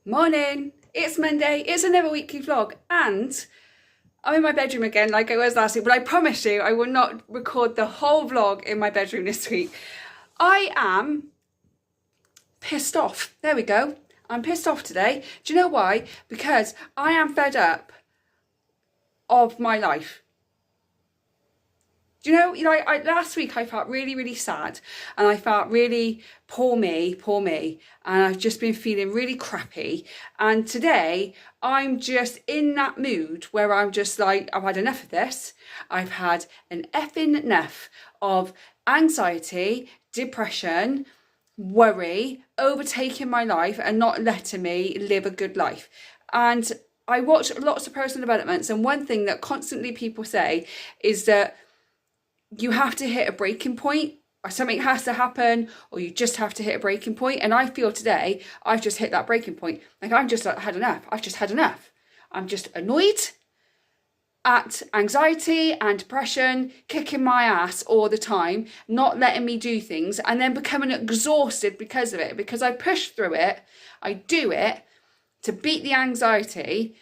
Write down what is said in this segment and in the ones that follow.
Morning, it's Monday, it's another weekly vlog, and I'm in my bedroom again like I was last week, but I promise you I will not record the whole vlog in my bedroom this week. I am pissed off. There we go. I'm pissed off today. Do you know why? Because I am fed up of my life. Do you know, last week I felt really sad, and I felt really poor me, and I've just been feeling really crappy. And today I'm just in that mood where I'm just like, I've had enough of this. I've had an effing enough of anxiety, depression, worry overtaking my life and not letting me live a good life. And I watch lots of personal developments, and one thing that constantly people say is that you have to hit a breaking point, or something has to happen, or you just have to hit a breaking point. And I feel today I've just hit that breaking point. Like I've just had enough. I've just had enough. I'm just annoyed at anxiety and depression kicking my ass all the time, not letting me do things, and then becoming exhausted because of it. Because I push through it, I do it to beat the anxiety.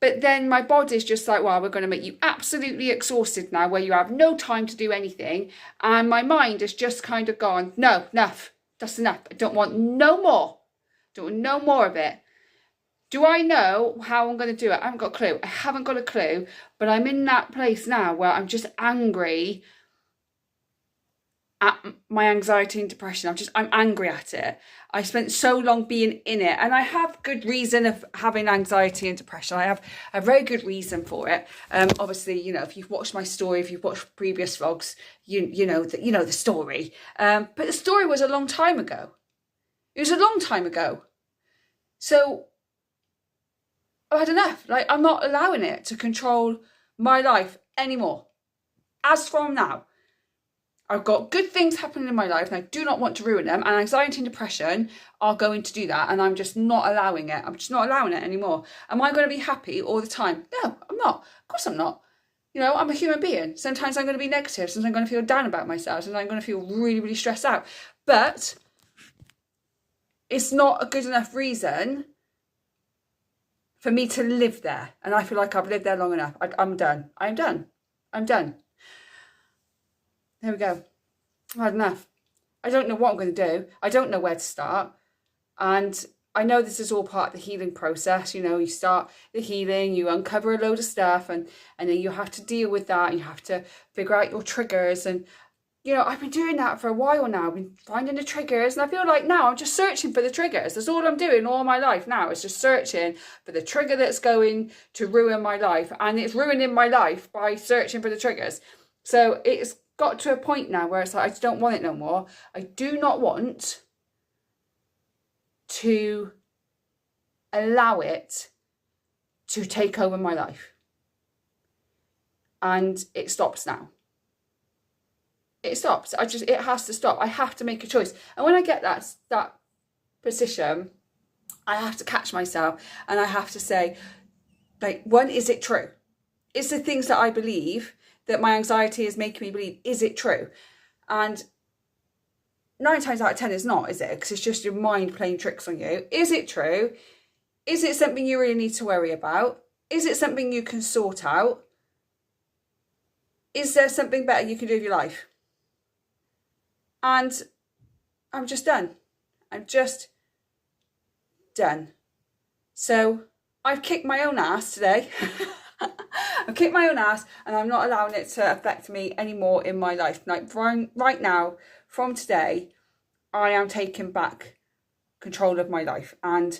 But then my body's just like, well, we're going to make you absolutely exhausted now, where you have no time to do anything. And my mind has just kind of gone, no, enough. That's enough. I don't want no more. Don't want no more of it. Do I know how I'm going to do it? I haven't got a clue. I haven't got a clue. But I'm in that place now where I'm just angry at my anxiety and depression. I'm angry at it. I spent so long being in it, and I have good reason of having anxiety and depression. I have a very good reason for it. Obviously, you know, if you've watched my story, if you've watched previous vlogs, you know the story. But the story was a long time ago. It was a long time ago. So I've had enough. Like, I'm not allowing it to control my life anymore. As from now, I've got good things happening in my life and I do not want to ruin them, and anxiety and depression are going to do that, and I'm just not allowing it. I'm just not allowing it anymore. Am I going to be happy all the time? No, I'm not. Of course I'm not. You know, I'm a human being. Sometimes I'm going to be negative. Sometimes I'm going to feel down about myself. Sometimes I'm going to feel really stressed out. But it's not a good enough reason for me to live there. And I feel like I've lived there long enough. I'm done. I'm done. I'm done. There we go. I've had enough. I don't know what I'm going to do. I don't know where to start. And I know this is all part of the healing process. You know, you start the healing, you uncover a load of stuff, and then you have to deal with that. You have to figure out your triggers. And, you know, I've been doing that for a while now. I've been finding the triggers. And I feel like now I'm just searching for the triggers. That's all I'm doing all my life now, is just searching for the trigger that's going to ruin my life. And it's ruining my life by searching for the triggers. So it's got to a point now where it's like, I just don't want it no more. I do not want to allow it to take over my life. And it stops now. It stops. It has to stop. I have to make a choice. And when I get that position, I have to catch myself, and I have to say, like, one, is it true? Is the things that I believe, that my anxiety is making me believe, is it true? And 9 times out of 10 it's not, is it? Because it's just your mind playing tricks on you. Is it true? Is it something you really need to worry about? Is it something you can sort out? Is there something better you can do with your life? And I'm just done. I'm just done. So I've kicked my own ass today. I've kicked my own ass, and I'm not allowing it to affect me anymore in my life. Like right now, from today, I am taking back control of my life, and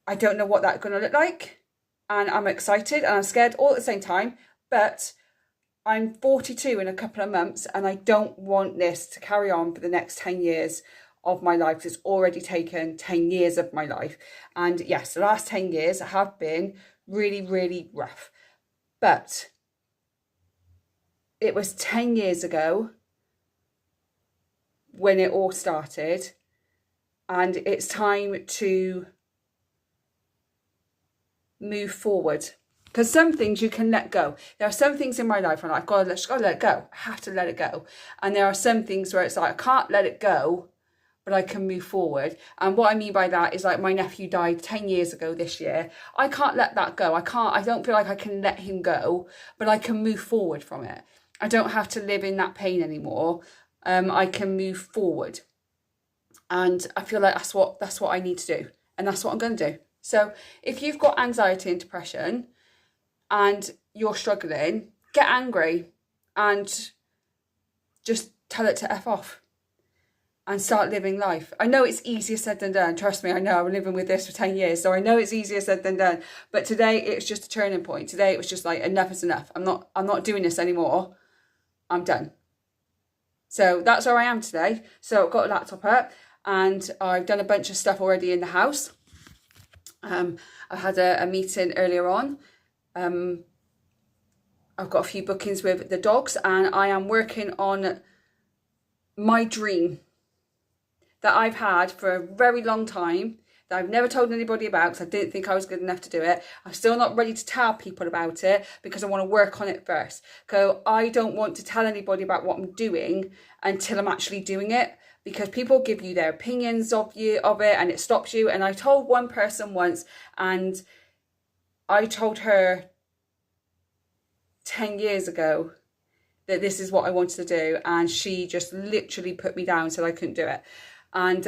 I don't know what that's going to look like, and I'm excited and I'm scared all at the same time. But I'm 42 in a couple of months, and I don't want this to carry on for the next 10 years of my life. It's already taken 10 years of my life, and yes, the last 10 years have been really rough. But it was 10 years ago when it all started, and it's time to move forward. Because some things you can let go. There are some things in my life where I've got to let it go. I have to let it go. And there are some things where it's like, I can't let it go, but I can move forward. And what I mean by that is, like, my nephew died 10 years ago this year. I can't let that go. I don't feel like I can let him go, but I can move forward from it. I don't have to live in that pain anymore. I can move forward. And I feel like that's what I need to do. And that's what I'm going to do. So if you've got anxiety and depression and you're struggling, get angry and just tell it to F off and start living life. I know it's easier said than done. Trust me, I know. I've been living with this for 10 years. So I know it's easier said than done. But today it's just a turning point. Today it was just like, enough is enough. I'm not doing this anymore. I'm done. So that's where I am today. So I've got a laptop up and I've done a bunch of stuff already in the house. I had a meeting earlier on. I've got a few bookings with the dogs and I am working on my dream that I've had for a very long time, that I've never told anybody about because I didn't think I was good enough to do it. I'm still not ready to tell people about it because I want to work on it first. So I don't want to tell anybody about what I'm doing until I'm actually doing it, because people give you their opinions of it and it stops you. And I told one person once, and I told her 10 years ago that this is what I wanted to do, and she just literally put me down, said I couldn't do it. And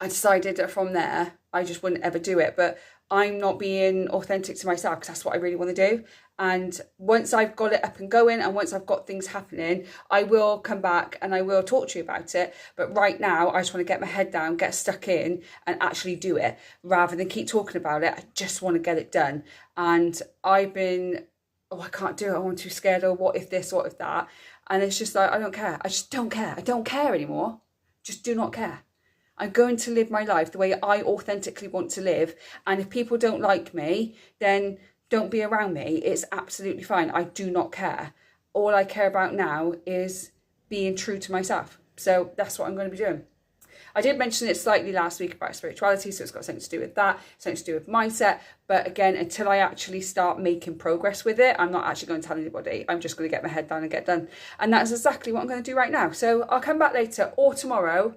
I decided that from there I just wouldn't ever do it. But I'm not being authentic to myself because that's what I really want to do. And once I've got it up and going and once I've got things happening, I will come back and I will talk to you about it. But right now, I just want to get my head down, get stuck in and actually do it rather than keep talking about it. I just want to get it done. And I've been, I can't do it. I'm too scared. Or what if this, what if that? And it's just like, I don't care. I just don't care. I don't care anymore. Just do not care. I'm going to live my life the way I authentically want to live. And if people don't like me, then don't be around me. It's absolutely fine. I do not care. All I care about now is being true to myself. So that's what I'm going to be doing. I did mention it slightly last week about spirituality, so it's got something to do with that, something to do with mindset. But again, until I actually start making progress with it, I'm not actually going to tell anybody. I'm just going to get my head down and get done. And that's exactly what I'm going to do right now. So I'll come back later or tomorrow,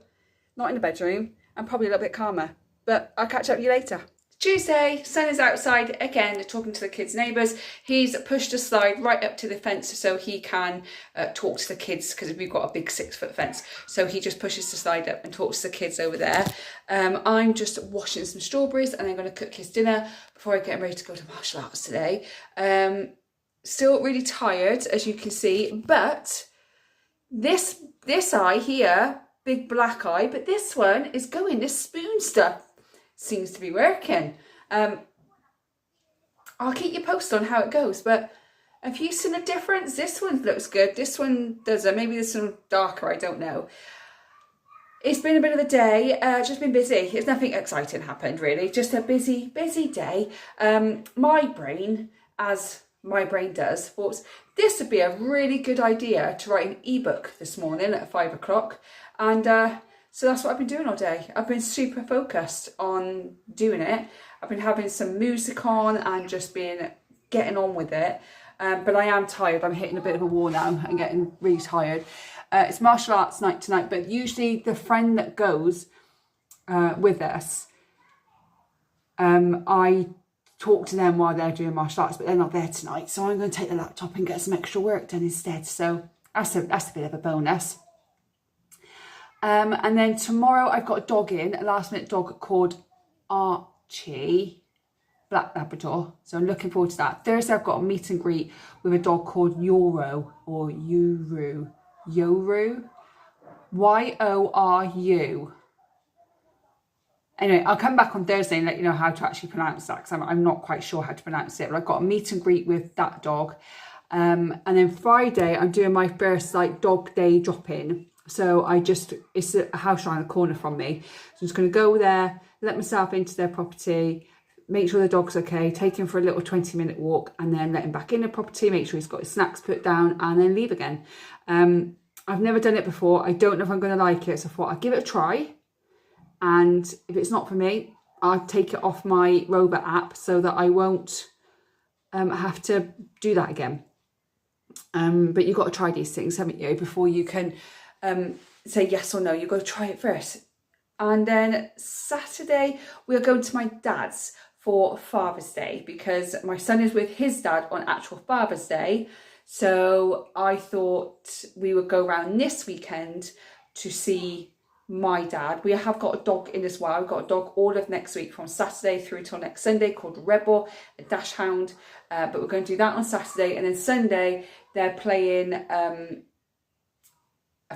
not in the bedroom, and probably a little bit calmer. But I'll catch up with you later. Tuesday, son is outside again talking to the kids' neighbours. He's pushed a slide right up to the fence so he can talk to the kids, because we've got a big 6-foot fence. So he just pushes the slide up and talks to the kids over there. I'm just washing some strawberries and I'm going to cook his dinner before I get ready to go to martial arts today. Still really tired, as you can see, but this eye here, big black eye, but this one is going, this spoon stuff seems to be working. I'll keep you posted on how it goes, but have you seen a difference? This one looks good, this one doesn't. Maybe this one darker, I don't know. It's been a bit of a day, just been busy. There's nothing exciting happened really, just a busy day. My brain, as my brain does, thought this would be a really good idea to write an ebook this morning at 5 o'clock. And so that's what I've been doing all day. I've been super focused on doing it. I've been having some music on and just getting on with it. But I am tired. I'm hitting a bit of a wall now and getting really tired. It's martial arts night tonight, but usually the friend that goes with us, I talk to them while they're doing martial arts, but they're not there tonight. So I'm going to take the laptop and get some extra work done instead. So that's a bit of a bonus. And then tomorrow I've got a dog in, a last minute dog called Archie, Black Labrador. So I'm looking forward to that. Thursday I've got a meet and greet with a dog called Yoru, or Yoru, Y-O-R-U. Anyway, I'll come back on Thursday and let you know how to actually pronounce that, because I'm not quite sure how to pronounce it. But I've got a meet and greet with that dog. And then Friday I'm doing my first dog day drop-in. So it's a house around the corner from me. So I'm just going to go there, let myself into their property, make sure the dog's okay, take him for a little 20-minute walk, and then let him back in the property, make sure he's got his snacks put down, and then leave again. I've never done it before. I don't know if I'm going to like it. So I thought I'd give it a try. And if it's not for me, I'll take it off my Rover app so that I won't have to do that again. But you've got to try these things, haven't you, before you can say yes or no. You've got to try it first. And then Saturday, we are going to my dad's for Father's Day because my son is with his dad on actual Father's Day. So I thought we would go around this weekend to see my dad. We have got a dog in as well. We've got a dog all of next week from Saturday through till next Sunday called Rebel, a dash hound. But we're going to do that on Saturday. And then Sunday, they're playing a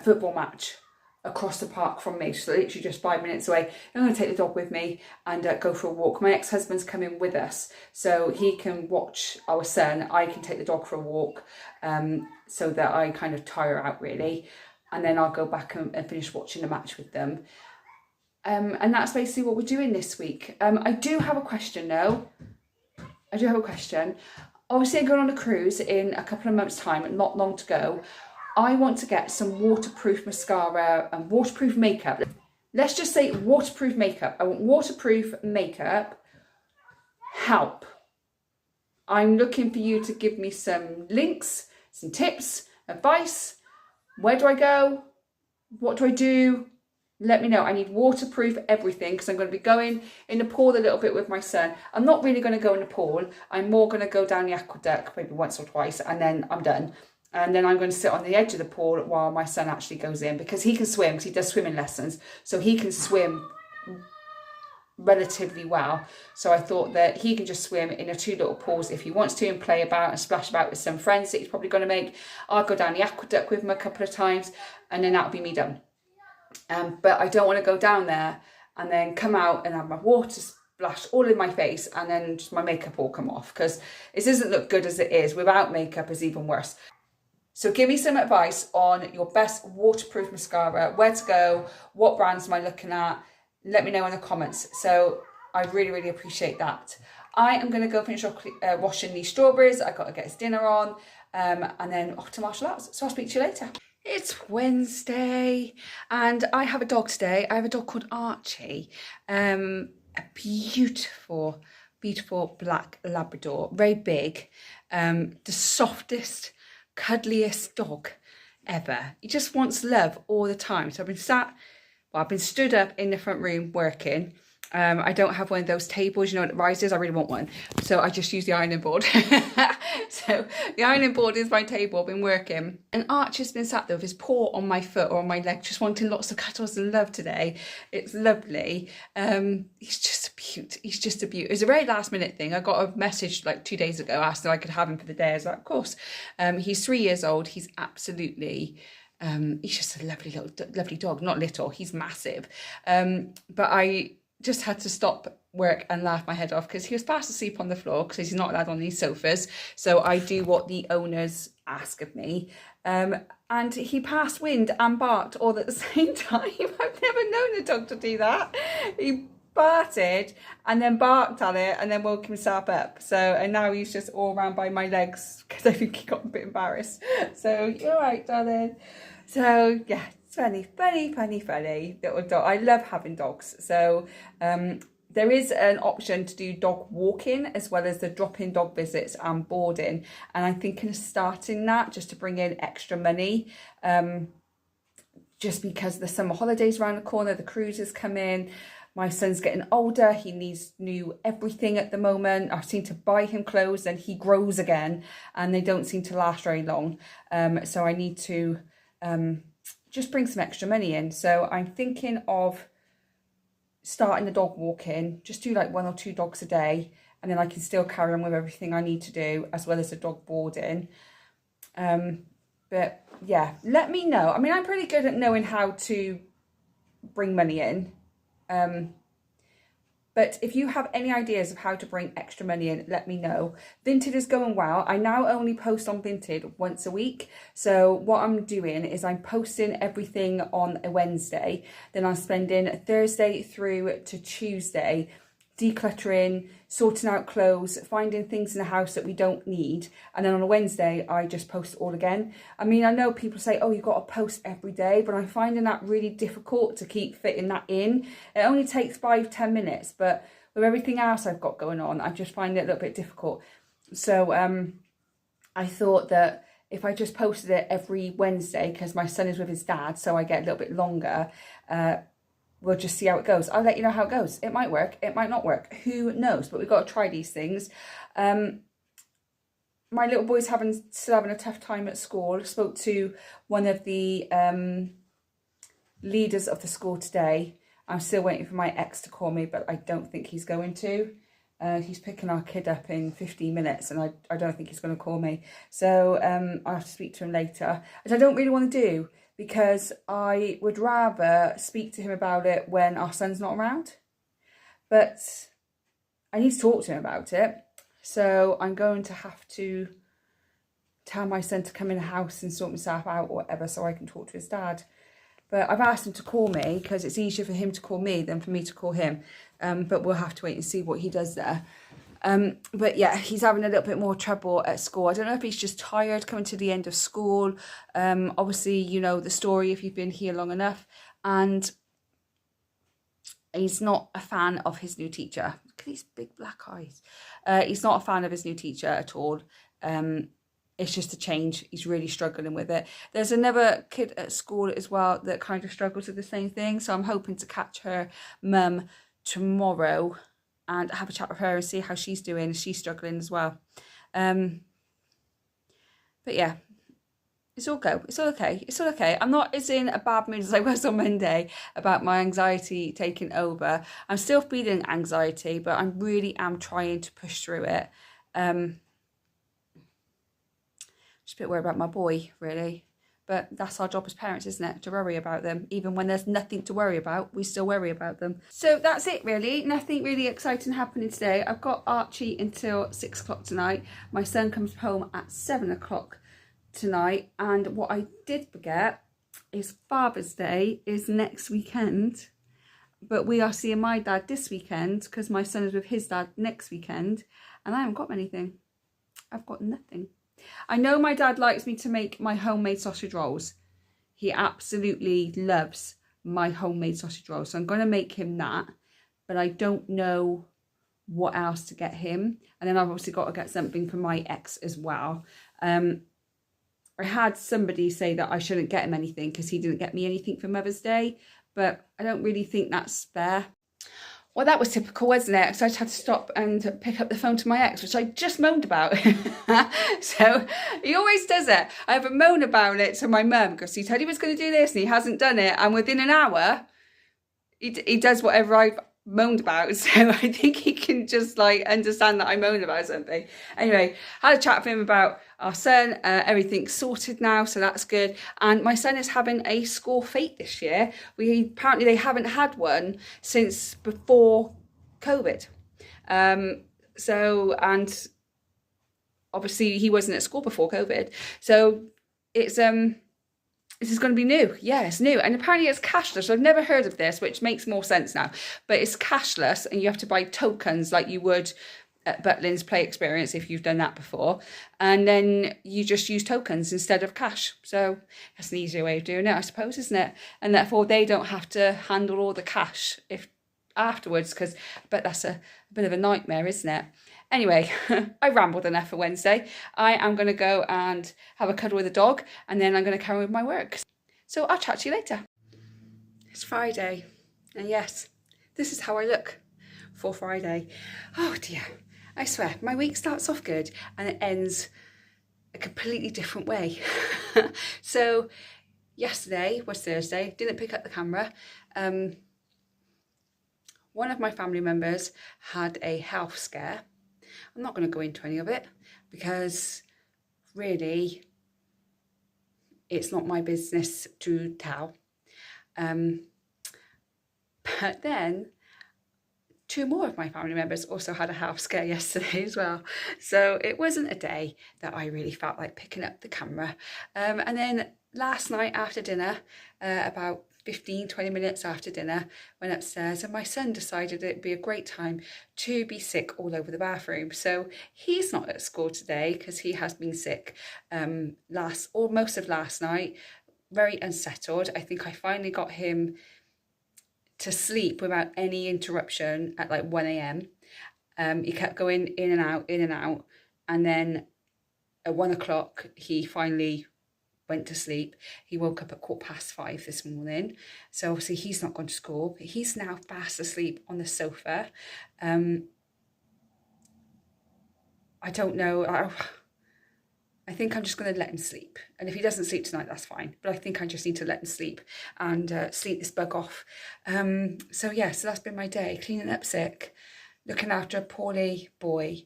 football match across the park from me, so literally just 5 minutes away. I'm going to take the dog with me and go for a walk. My ex-husband's coming with us, so he can watch our son. I can take the dog for a walk, so that I kind of tire out really, and then I'll go back and finish watching the match with them. And that's basically what we're doing this week. I do have a question though. Obviously, I'm going on a cruise in a couple of months' time, not long to go. I want to get some waterproof mascara and waterproof makeup. Let's just say waterproof makeup. I want waterproof makeup. Help. I'm looking for you to give me some links, some tips, advice. Where do I go? What do I do? Let me know. I need waterproof everything because I'm going to be going in the pool a little bit with my son. I'm not really going to go in the pool. I'm more going to go down the aqueduct maybe once or twice and then I'm done. And then I'm going to sit on the edge of the pool while my son actually goes in because he can swim, because he does swimming lessons. So he can swim relatively well. So I thought that he can just swim in the 2 little pools if he wants to and play about and splash about with some friends that he's probably going to make. I'll go down the aqueduct with him a couple of times and then that'll be me done. But I don't want to go down there and then come out and have my water splash all in my face and then just my makeup all come off, because it doesn't look good as it is. Without makeup is even worse. So give me some advice on your best waterproof mascara, where to go, what brands am I looking at? Let me know in the comments. So I really, really appreciate that. I am going to go finish washing these strawberries. I've got to get his dinner on and then off to martial arts. So I'll speak to you later. It's Wednesday and I have a dog today. I have a dog called Archie, a beautiful, beautiful black Labrador, very big, the softest, cuddliest dog ever. He just wants love all the time. So I've been stood up in the front room working. I don't have one of those tables, you know, that rises. I really want one. So I just use the ironing board. So the ironing board is my table. I've been working. And Archie's been sat there with his paw on my foot or on my leg, just wanting lots of cuddles and love today. It's lovely. He's just a beaut. He's just a beaut. It was a very last minute thing. I got a message like 2 days ago asking if I could have him for the day. I was like, of course. He's 3 years old. He's absolutely... he's just a lovely dog. Not little. He's massive. But I just had to stop work and laugh my head off because he was fast asleep on the floor because he's not allowed on these sofas. So I do what the owners ask of me. And he passed wind and barked all at the same time. I've never known a dog to do that. He barted and then barked at it and then woke himself up. So, and now he's just all around by my legs because I think he got a bit embarrassed. So, you're right, darling. So, yeah. Funny little dog. I love having dogs. So there is an option to do dog walking as well as the drop-in dog visits and boarding. And I'm thinking of starting that just to bring in extra money. Just because the summer holidays around the corner, the cruises come in. My son's getting older. He needs new everything at the moment. I seem to buy him clothes and he grows again and they don't seem to last very long. So I need to... just bring some extra money in. So I'm thinking of starting the dog walking, just do like 1 or 2 dogs a day, and then I can still carry on with everything I need to do as well as the dog boarding. But yeah, let me know. I mean, I'm pretty good at knowing how to bring money in. But if you have any ideas of how to bring extra money in, let me know. Vinted is going well. I now only post on Vinted once a week. So what I'm doing is I'm posting everything on a Wednesday. Then I'm spending Thursday through to Tuesday decluttering, sorting out clothes, finding things in the house that we don't need. And then on a Wednesday, I just post it all again. I mean, I know people say, oh, you've got to post every day, but I'm finding that really difficult to keep fitting that in. It only takes 5-10 minutes, but with everything else I've got going on, I just find it a little bit difficult. So I thought that if I just posted it every Wednesday, because my son is with his dad, so I get a little bit longer, we'll just see how it goes. I'll let you know how it goes. It might work, it might not work, who knows, but we've got to try these things. My little boy's still having a tough time at school. I spoke to one of the leaders of the school today. I'm still waiting for my ex to call me, but I don't think he's going to. He's picking our kid up in 15 minutes and I don't think he's going to call me. So I'll have to speak to him later, which I don't really want to do because I would rather speak to him about it when our son's not around. But I need to talk to him about it. So I'm going to have to tell my son to come in the house and sort himself out or whatever so I can talk to his dad. But I've asked him to call me because it's easier for him to call me than for me to call him. But we'll have to wait and see what he does there. But yeah, he's having a little bit more trouble at school. I don't know if he's just tired coming to the end of school. Obviously, you know the story if you've been here long enough. And he's not a fan of his new teacher. Look at these big black eyes. He's not a fan of his new teacher at all. It's just a change. He's really struggling with it. There's another kid at school as well that kind of struggles with the same thing. So I'm hoping to catch her mum tomorrow and have a chat with her and see how she's doing. She's struggling as well. But yeah, it's all go. It's all okay. It's all okay. I'm not as in a bad mood as I was on Monday about my anxiety taking over. I'm still feeling anxiety, but I really am trying to push through it. Just a bit worried about my boy, really. But that's our job as parents, isn't it? To worry about them. Even when there's nothing to worry about, we still worry about them. So that's it, really. Nothing really exciting happening today. I've got Archie until 6 o'clock tonight. My son comes home at 7 o'clock tonight. And what I did forget is Father's Day is next weekend. But we are seeing my dad this weekend because my son is with his dad next weekend. And I haven't got anything. I've got nothing. I know my dad likes me to make my homemade sausage rolls. He absolutely loves my homemade sausage rolls. So I'm going to make him that. But I don't know what else to get him. And then I've obviously got to get something for my ex as well. I had somebody say that I shouldn't get him anything because he didn't get me anything for Mother's Day. But I don't really think that's fair. Well, that was typical, wasn't it? So I just had to stop and pick up the phone to my ex, which I just moaned about. So he always does it. I have a moan about it to my mum because he said he was going to do this and he hasn't done it. And within an hour, he does whatever I've moaned about. So I think he can just like understand that I moan about something. Anyway, had a chat with him about our son. Everything's sorted now, so that's good. And my son is having a school fete this year. Apparently they haven't had one since before COVID. So, and obviously he wasn't at school before COVID. So it's this is going to be new. Yeah, it's new. And apparently it's cashless. I've never heard of this, which makes more sense now. But it's cashless and you have to buy tokens like you would at Butlins Play Experience if you've done that before. And then you just use tokens instead of cash. So that's an easier way of doing it, I suppose, isn't it? And therefore they don't have to handle all the cash afterwards, because I bet that's a bit of a nightmare, isn't it? Anyway, I rambled enough for Wednesday. I am going to go and have a cuddle with the dog, and then I'm going to carry on with my work. So I'll chat to you later. It's Friday, and yes, this is how I look for Friday. Oh dear, I swear, my week starts off good and it ends a completely different way. So yesterday was Thursday, didn't pick up the camera. One of my family members had a health scare. I'm not going to go into any of it because really it's not my business to tell. But then 2 more of my family members also had a health scare yesterday as well. So it wasn't a day that I really felt like picking up the camera. And then last night after dinner, about 15-20 minutes after dinner, went upstairs and my son decided it'd be a great time to be sick all over the bathroom. So he's not at school today because he has been sick most of last night, very unsettled. I think I finally got him to sleep without any interruption at like 1 a.m. He kept going in and out, and then at 1 o'clock, he finally went to sleep. He woke up at 5:15 this morning. So obviously he's not gone to school, but he's now fast asleep on the sofa. I don't know. I think I'm just going to let him sleep. And if he doesn't sleep tonight, that's fine. But I think I just need to let him sleep and sleep this bug off. So yeah, so that's been my day. Cleaning up sick, looking after a poorly boy,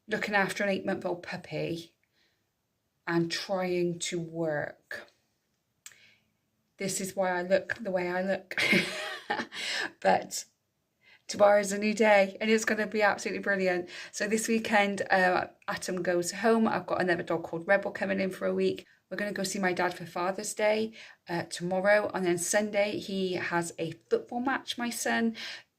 looking after an 8-month-old puppy, and trying to work. This is why I look the way I look. But tomorrow's a new day and it's going to be absolutely brilliant. So this weekend, Atom goes home. I've got another dog called Rebel coming in for a week. We're going to go see my dad for Father's Day tomorrow. And then Sunday, he has a football match, my son,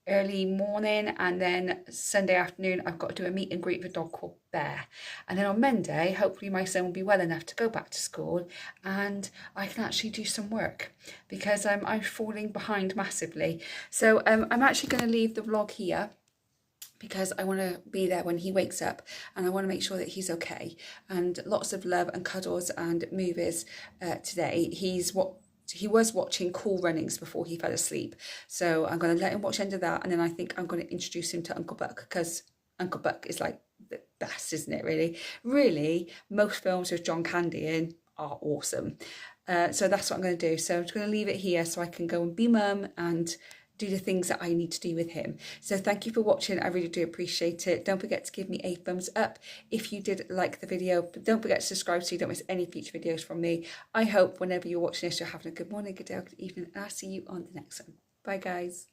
early morning. And then Sunday afternoon, I've got to do a meet and greet with a dog called Bear. And then on Monday, hopefully my son will be well enough to go back to school and I can actually do some work, because I'm falling behind massively. So I'm actually going to leave the vlog here, because I want to be there when he wakes up and I want to make sure that he's okay. And lots of love and cuddles and movies today. He was watching Cool Runnings before he fell asleep. So I'm going to let him watch end of that, and then I think I'm going to introduce him to Uncle Buck, because Uncle Buck is like the best, isn't it, really? Really, most films with John Candy in are awesome. So that's what I'm going to do. So I'm just going to leave it here so I can go and be mum and do the things that I need to do with him. So thank you for watching. I really do appreciate it. Don't forget to give me a thumbs up if you did like the video, but don't forget to subscribe so you don't miss any future videos from me. I hope whenever you're watching this, you're having a good morning, good day, or good evening, and I'll see you on the next one. Bye guys.